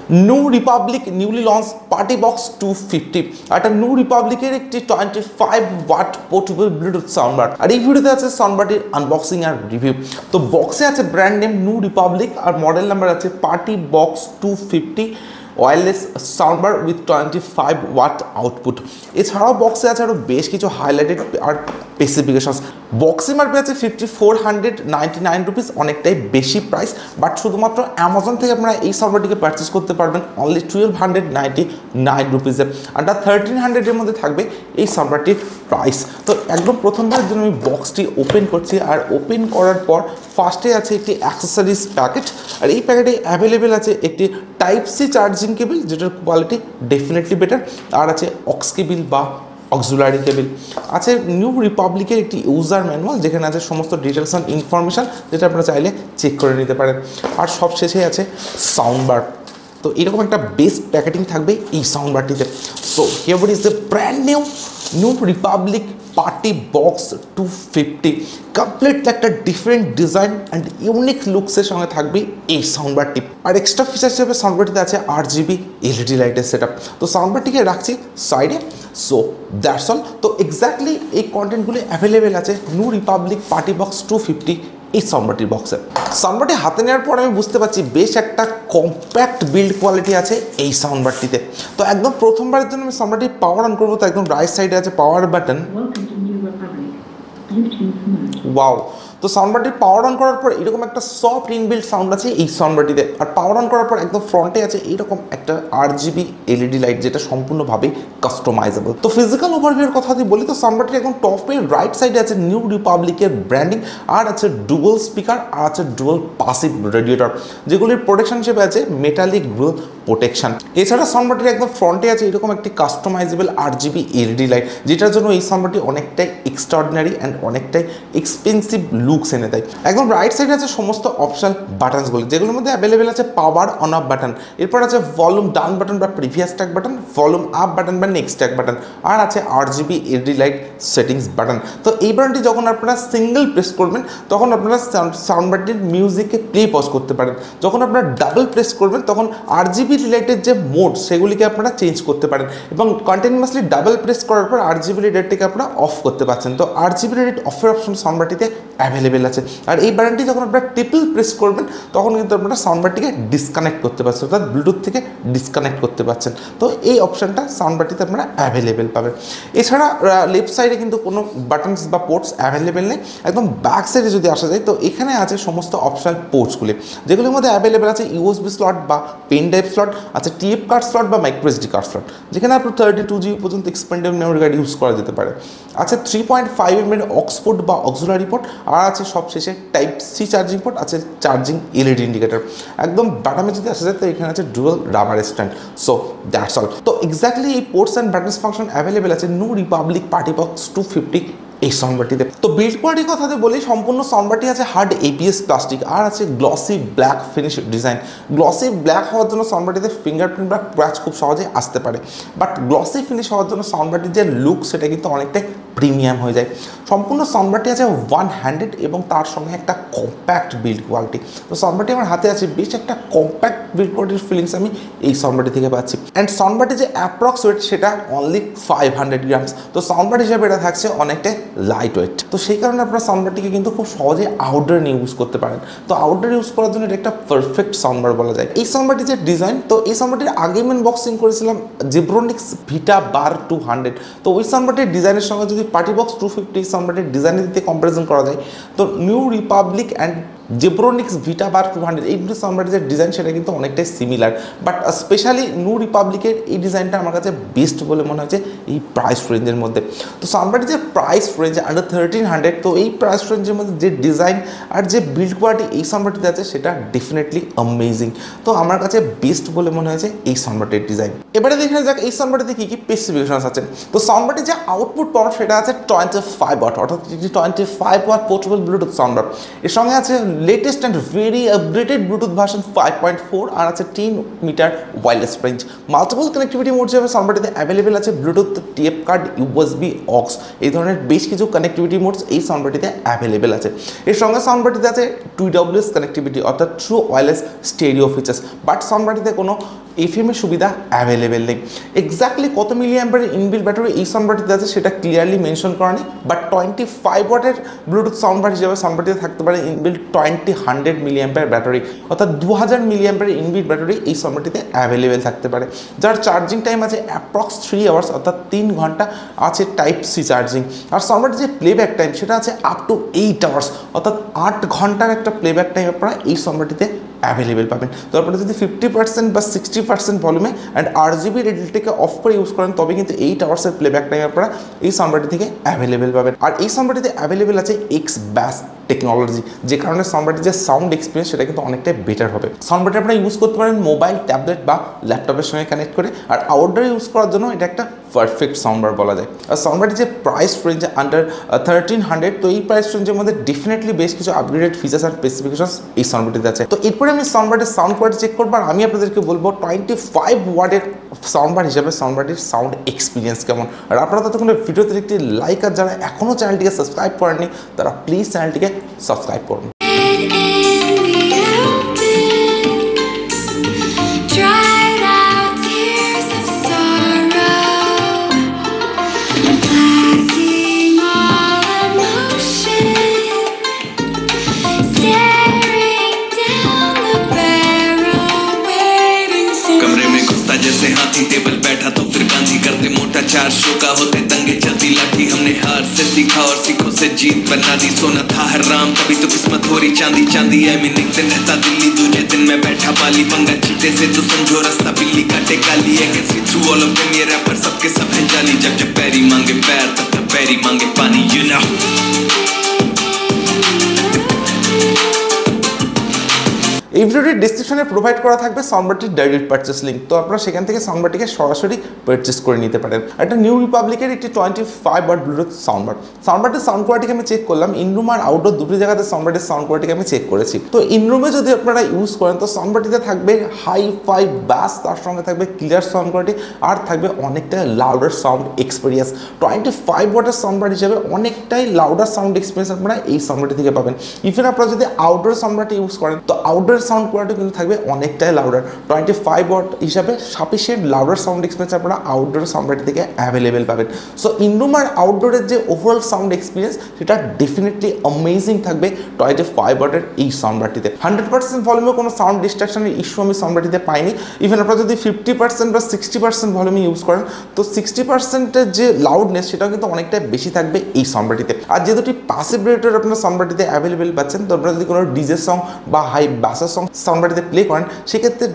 New Republic newly launch পার্টিবক্স 250 একটা new রিপাবলিকের একটি 25 watt portable Bluetooth soundbar. আর এই ভিডিওতে আছে সাউন্ডবারটির আনবক্সিং আর রিভিউ। তো বক্সে আছে ব্র্যান্ড নেম নিউ রিপাবলিক আর মডেল নাম্বার আছে partybox 250 wireless soundbar with 25 watt output. এছাড়াও বক্সে আছে আরও বেশ কিছু হাইলাইটেড আর স্পেসিফিকেশনস। বক্স এমআরপি আছে 5499 রুপিস, অনেকটাই বেশি প্রাইস, বাট শুধুমাত্র অ্যামাজন থেকে আপনারা এই সাউন্ডবারটিকে পারচেস করতে পারবেন অনলি 1299 রুপিসে। আন্ডার 1300-এর মধ্যে থাকবে এই সাউন্ডবারটির প্রাইস। তো একদম প্রথমবারের জন্য আমি বক্সটি ওপেন করছি, আর ওপেন করার পর ফার্স্টে আছে একটি অ্যাক্সেসরিজ প্যাকেট, আর এই প্যাকেটে অ্যাভেলেবেল আছে একটি টাইপ সি চার্জিং কেবল, যেটার কোয়ালিটি ডেফিনেটলি বেটার, আর আছে অক্স কেবল বা অক্সিলারি কেবল, আছে নিউ রিপাবলিকের একটি ইউজার ম্যানুয়াল যেখানে আছে সমস্ত ডিটেলস অ্যান্ড ইনফরমেশান, যেটা আপনারা চাইলে চেক করে নিতে পারেন। আর সবশেষে আছে সাউন্ডবার। তো এরকম একটা বেস্ট প্যাকেটিং থাকবে এই সাউন্ডবারটিতে। So here is the brand new republic PartyBox 250 complete একটা ডিফারেন্ট ডিজাইন অ্যান্ড ইউনিক লুকসের সঙ্গে থাকবে এই সাউন্ডবারটি। আর এক্সট্রা ফিচার হিসেবে সাউন্ডবারটিতে আছে RGB এলইডি লাইটের সেট আপ। তো সাউন্ডবারটিকে রাখছি সাইডে। So that's all. তো এক্স্যাক্টলি এই কন্টেন্টগুলি অ্যাভেলেবেল আছে নিউ রিপাবলিক পার্টিবক্স 250 এই সাউন্ডবারটির বক্সে। সাউন্ডবারটি হাতে নেওয়ার পর আমি বুঝতে পারছি বেশ একটা কম্প্যাক্ট বিল্ড কোয়ালিটি আছে এই সাউন্ডবারটিতে। তো একদম প্রথমবারের জন্য আমি সাউন্ডবারটি পাওয়ার অন করবো। তো একদম রাইট সাইডে আছে পাওয়ার বাটন। ওয়াও! তো সাউন্ডবারটির পাওয়ার অন করার পর এরকম একটা সফট ইনবিল্ট সাউন্ড আছে এই সাউন্ডবারটিতে। আর পাওয়ার অন করার পর একদম ফ্রন্টে আছে এইরকম একটা RGB এলইডি লাইট, যেটা সম্পূর্ণভাবে কাস্টমাইজেবল। তো ফিজিক্যাল ওভারভিউর কথা যদি বলি, তো সাউন্ডবারটির একদম টপের রাইট সাইডে আছে নিউ রিপাবলিকের ব্র্যান্ডিং, আর আছে ডুয়াল স্পিকার, আর আছে ডুয়াল পাসিভ রেডিয়েটর, যেগুলির প্রোটেকশন হিসেবে আছে মেটালিক গ্রিল প্রোটেকশন। এছাড়া সাউন্ডবারটির একদম ফ্রন্টে আছে এরকম একটি কাস্টমাইজেবল RGB এলইডি লাইট, যেটার জন্য এই সাউন্ডবারটি অনেকটাই এক্সট্রাঅর্ডিনারি অ্যান্ড অনেকটাই এক্সপেন্সিভ লুকস এনে দেয়। একদম রাইট সাইডে আছে সমস্ত অপশনাল বাটনসগুলি, যেগুলোর মধ্যে অ্যাভেলেবেল আছে পাওয়ার অন অফ বাটন, এরপর আছে ভলিউম ডাউন বাটন বা previous track button, volume up button বা নেক্সট ট্র্যাক বাটন, আর আছে RGB LED light settings button. তো এই বাটনটি যখন আপনারা সিঙ্গেল প্রেস করবেন তখন আপনারা সাউন্ডবারটির মিউজিককে প্লে পজ করতে পারেন। যখন আপনারা ডাবল প্রেস করবেন তখন RGB রিলেটেড যে মোড সেগুলিকে আপনারা চেঞ্জ করতে পারেন, এবং কন্টিনিউয়াসলি ডাবল প্রেস করার পর RGB রিলেটটিকে আপনারা অফ করতে পারছেন। তো RGB রিলেট অফের অপশন সাউন্ডবারটিতে অ্যাভেলেবেল আছে। আর এই বাটনটি যখন আপনারা ট্রিপল প্রেস করবেন তখন কিন্তু আপনারা সাউন্ডবারটিকে ডিসকানেক্ট করতে পারছেন, অর্থাৎ ব্লুটুথ থেকে ডিসকানেক্ট করতে পারছেন। তো এই অপশানটা সাউন্ডবারটিতে আপনারা অ্যাভেলেবেল পাবেন। এছাড়া লেফট সাইডে কিন্তু কোনো বাটনস বা পোর্টস অ্যাভেলেবেল নেই। একদম ব্যাক সাইডে যদি আসা যায়, তো এখানে আছে সমস্ত অপশনাল পোর্টসগুলি, যেগুলির মধ্যে অ্যাভেলেবেল আছে USB স্লট বা পেন ড্রাইভ স্লট, আছে TF কার্ড স্লট বা মাইক্রোএসডি কার্ড স্লট, যেখানে আপনার 32GB পর্যন্ত এক্সপেন্ডেবল মেমোরি কার্ড ইউজ করা যেতে পারে। আছে 3.5mm অক্স পোর্ট বা অক্সিলারি পোর্ট, আর আছে সবশেষে টাইপ সি চার্জিং পোর্ট, আছে চার্জিং এলইডি ইন্ডিকেটর। একদম বাটামে যদি আসা যায়, তো এখানে আছে dual rubber stand. So that's all. তো এক্স্যাক্টলি এই ports and buttons function available আছে নিউ রিপাবলিক পার্টিবক্স 250 এই সাউন্ডবারটিতে। তো বিল্ড কোয়ালিটির কথাতে বলি, সম্পূর্ণ সাউন্ডবারটি আছে হার্ড ABS প্লাস্টিক, আর আছে glossy black finish design. Glossy black হওয়ার জন্য সাউন্ডবারটিতে ফিঙ্গারপ্রিন্ট বা ক্র্যাচ খুব সহজে আসতে পারে, বাট গ্লসি ফিনিশ হওয়ার জন্য সাউন্ডবারটির যে লুক সেটা কিন্তু অনেকটাই প্রিমিয়াম হয়ে যায়। সম্পূর্ণ সাউন্ডবারটি আছে ওয়ান হ্যান্ডেড এবং তার সঙ্গে একটা কম্প্যাক্ট বিল্ড কোয়ালিটি। তো সাউন্ডবারটি আমার হাতে আছে, বেশ একটা কম্প্যাক্ট বিল্ড কোয়ালিটির ফিলিংস আমি এই সাউন্ডবারটি থেকে পাচ্ছি। অ্যান্ড সাউন্ডবারটি যে অ্যাপ্রক্স ওয়েট সেটা অনলি 500 গ্রামস। তো সাউন্ডবার হিসাবে এটা থাকছে অনেকটাই লাইট ওয়েট। তো সেই কারণে আপনার সাউন্ডবারটিকে কিন্তু খুব সহজে আউটডোর নিয়ে ইউজ করতে পারেন। তো আউটডোর ইউজ করার জন্য এটা একটা পারফেক্ট সাউন্ডবার বলা যায়। এই সাউন্ডবারটির যে ডিজাইন, তো এই সাউন্ডবারটির আগে আমি আনবক্সিং করেছিলাম জেব্রনিক্স ভিটা বার 200। তো ওই সাউন্ডবারটির ডিজাইনের সঙ্গে যদি পার্টিবক্স 250 সাউন্ডবারটির ডিজাইনের দিকে কম্পারিজন করা যায়, তো নিউ রিপাবলিক অ্যান্ড জেব্রনিক্স ভিটা বার 200 এই দুটো সাউন্ডবারের যে ডিজাইন সেটা কিন্তু অনেকটাই সিমিলার, বাট স্পেশালি নিউ রিপাবলিকের এই ডিজাইনটা আমার কাছে বেস্ট বলে মনে হচ্ছে এই প্রাইস রেঞ্জের মধ্যে। তো সাউন্ডবারের যে প্রাইস রেঞ্জ আন্ডার 1300, তো এই প্রাইস রেঞ্জের মধ্যে যে ডিজাইন আর যে বিল্ড কোয়ালিটি এই সাউন্ডবারটিতে আছে সেটা ডেফিনেটলি অ্যামেজিং। তো আমার কাছে বেস্ট বলে মনে হয়েছে এই সাউন্ডবারটির ডিজাইন। এবারে দেখে যাক এই সাউন্ডবারটিতে কী কী স্পেসিফিকেশন আছে। তো সাউন্ডবারটির যে আউটপুট পাওয়ার সেটা আছে 25 ওয়াট, অর্থাৎ 25 ওয়াট পোর্টেবল ব্লুটুথ সাউন্ডবার। এর সঙ্গে আছে latest and very updated Bluetooth version 5.4, আর আছে 10 meter wireless range. Multiple connectivity mode হিসেবে সাউন্ডবারটিতে অ্যাভেলেবেল আছে Bluetooth, TF card, USB, aux, এই ধরনের বেশ কিছু কানেক্টিভিটি মোডস এই সাউন্ডবারটিতে অ্যাভেলেবেল আছে। এর সঙ্গে সাউন্ডবারটিতে আছে 2WS কানেক্টিভিটি, অর্থাৎ true wireless stereo features, but সাউন্ডবারটিতে কোনো এফএম এর সুবিধা অ্যাভেলেবেল নেই। এক্স্যাক্টলি কত মিলি অ্যাম্পিয়ারের ইনবিল্ট ব্যাটারি এই সাউন্ডবারটিতে আছে সেটা ক্লিয়ারলি মেনশন করা নেই, বাট 25 ওয়াটের ব্লুটুথ সাউন্ডবার হিসেবে সাউন্ডবারটিতে থাকতে পারে ইনবিল্ট 100 মিলি অ্যাম্পিয়ার ব্যাটারি, অর্থাৎ 2000 মিলি অ্যাম্পিয়ারের ইনবিল্ট ব্যাটারি এই সাউন্ডবারটিতে অ্যাভেলেবেল থাকতে পারে, যার চার্জিং টাইম আছে অ্যাপ্রক্স 3 আওয়ার্স, অর্থাৎ 3 ঘন্টা আছে টাইপ সি চার্জিং। আর সাউন্ডবারটির যে প্লেব্যাক টাইম সেটা আছে আপ টু 8 আওয়ার্স, অর্থাৎ 8 ঘন্টার একটা প্লেব্যাক টাইম আপনারা এই সাউন্ডবারটিতে অ্যাভেলেবেল পাবেন। তো আপনারা যদি 50% বা 60% ভলিউমে অ্যান্ড RGB রেডিওটিকে অফ করে ইউজ করেন তবে কিন্তু 8 আওয়ার্সের প্লেব্যাক টাইম আপনারা এই সাউন্ডবারটি থেকে অ্যাভেলেবেল পাবেন। আর এই সাউন্ডবারটিতে অ্যাভেলেবেল আছে এক্স ব্যাস টেকনোলজি, যে কারণে সাউন্ডবারটির যে সাউন্ড এক্সপিরিয়েন্স সেটা কিন্তু অনেকটাই বেটার হবে। সাউন্ডবারটি আপনারা ইউজ করতে পারেন মোবাইল, ট্যাবলেট বা ল্যাপটপের সঙ্গে কানেক্ট করে, আর আউটডোরে ইউজ করার জন্য এটা একটা পারফেক্ট সাউন্ডবার বলা যায়। আর সাউন্ডবারটির যে প্রাইস রেঞ্জ আন্ডার 1300, তো এই প্রাইস রেঞ্জের মধ্যে ডেফিনেটলি বেশ কিছু আপগ্রেডেড ফিচার্স আর স্পেসিফিকেশনস এই সাউন্ডবারটিতে আছে। তো এরপরে আমি সাউন্ডবারটির সাউন্ড কোয়ালিটি চেক করবো, আর আমি আপনাদেরকে বলবো 25 ওয়াটের সাউন্ডবার হিসাবে সাউন্ডবারটির সাউন্ড এক্সপিরিয়েন্স কেমন। আর আপনারা ততক্ষণ ভিডিওতে একটি লাইক, আর যারা এখনও চ্যানেলটিকে সাবস্ক্রাইব করেননি তারা প্লিজ চ্যানেলটিকে সাবস্ক্রাইব করুন। जैसे हाथी टेबल बैठा तो फिर गांधी करते मोटा 4 शो का होते दंगे चलती लाठी हमने हार से सीखा और सीखों से जीत बना दी सोना था हराम तभी तो किस्मत हो रही चांदी चांदी है मैं एक दिन रहता दिल्ली दूसरे दिन मैं बैठा बाली पंगा चीते से तो समझो रास्ता बिल्ली काटे काली है कैसी थ्रू ऑल ऑफ देम ये रैपर सबके सब हैं जाली जब जब पैरी मांगे पैर तब तब पैरी मांगे पानी यू नो। এই ভিডিওটির ডিসক্রিপশনে প্রোভাইড করা থাকবে সাউন্ডবারটির ডাইরেক্ট পারচেস লিঙ্ক, তো আপনারা সেখান থেকে সাউন্ডবারটিকে সরাসরি পারচেস করে নিতে পারেন। একটা নিউ রিপাবলিকের একটি 25 ওয়াট ব্লুটুথ সাউন্ডবার। সাউন্ডবারটির সাউন্ড কোয়ালিটিকে আমি চেক করলাম, ইনরুম আর আউটডোর দুটি জায়গাতে সাউন্ডবারটির সাউন্ড কোয়ালিটিকে আমি চেক করেছি। তো ইনরুমে যদি আপনারা ইউজ করেন তো সাউন্ডবারটিতে থাকবে হাই ফাই ব্যাস, তার সঙ্গে থাকবে ক্লিয়ার সাউন্ড কোয়ালিটি, আর থাকবে অনেকটা লাউডার সাউন্ড এক্সপিরিয়েন্স। 25 ওয়াটের সাউন্ডবার হিসেবে অনেকটাই লাউডার সাউন্ড এক্সপিরিয়েন্স আপনারা এই সাউন্ডবারটি থেকে পাবেন। ইভেন আপনারা যদি আউটডোর সাউন্ডবারটি ইউজ করেন তো আউটডোর সাউন্ড কোয়ালিটি কিন্তু থাকবে অনেকটাই লাউডার। 25 ওয়াট হিসাবে সাফিসিয়েন্ট লাউডার সাউন্ড এক্সপিরিয়েন্স আপনারা আউটডোর সাউন্ডবারটি থেকে অ্যাভেলেবেল পাবেন। সো ইনরুম আর আউটডোরের যে ওভারঅল সাউন্ড এক্সপিরিয়েন্স সেটা ডেফিনেটলি অ্যামেজিং থাকবে 25 ওয়াটের এই সাউন্ডবারটিতে। 100% ভলিউমে কোনো সাউন্ড ডিস্ট্রাকশনের ইস্যু আমি সাউন্ডবারটিতে পাইনি। ইভেন আপনারা যদি 50% বা 60% ভলিউমে ইউজ করেন তো 60%-এর যে লাউডনেস সেটাও কিন্তু অনেকটা বেশি থাকবে এই সাউন্ডবারটিতে। আর যে দুটি প্যাসিভ রেডিয়েটর আপনারা সাউন্ডবারটিতে অ্যাভেলেবেল পাচ্ছেন, তো আপনারা যদি কোনো ডিজে সং বা হাই ব্যাসের সং সাউন্ডবারটিতে প্লে করেন সেক্ষেত্রে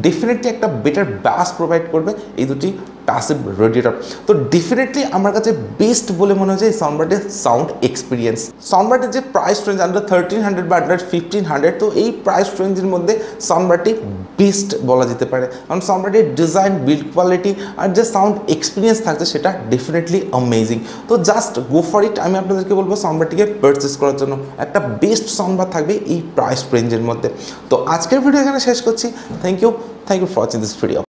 ডেফিনেটলি একটা বেটার ব্যাস প্রোভাইড করবে এই দুটি প্যাসিভ রেডিয়েটর। তো ডেফিনেটলি আমার কাছে বেস্ট বলে মনে হচ্ছে এই সাউন্ডবারটির সাউন্ড এক্সপিরিয়েন্স। সাউন্ডবারটির যে প্রাইস রেঞ্জ আন্ডার 1300 বা আন্ডার 1500, তো এই প্রাইস রেঞ্জের মধ্যে সাউন্ডবারটি বেস্ট বলা যেতে পারে, কারণ সাউন্ডবারটির ডিজাইন, বিল্ড কোয়ালিটি আর যে সাউন্ড এক্সপিরিয়েন্স থাকছে সেটা ডেফিনেটলি অ্যামেজিং। তো জাস্ট গো ফর ইট, আমি আপনাদেরকে বলবো সাউন্ডবারটিকে পারচেস করার জন্য। একটা বেস্ট সাউন্ডবার থাকবে এই প্রাইস রেঞ্জের মধ্যে। তো আজকের ভিডিও এখানে শেষ করছি। Thank you for watching this video.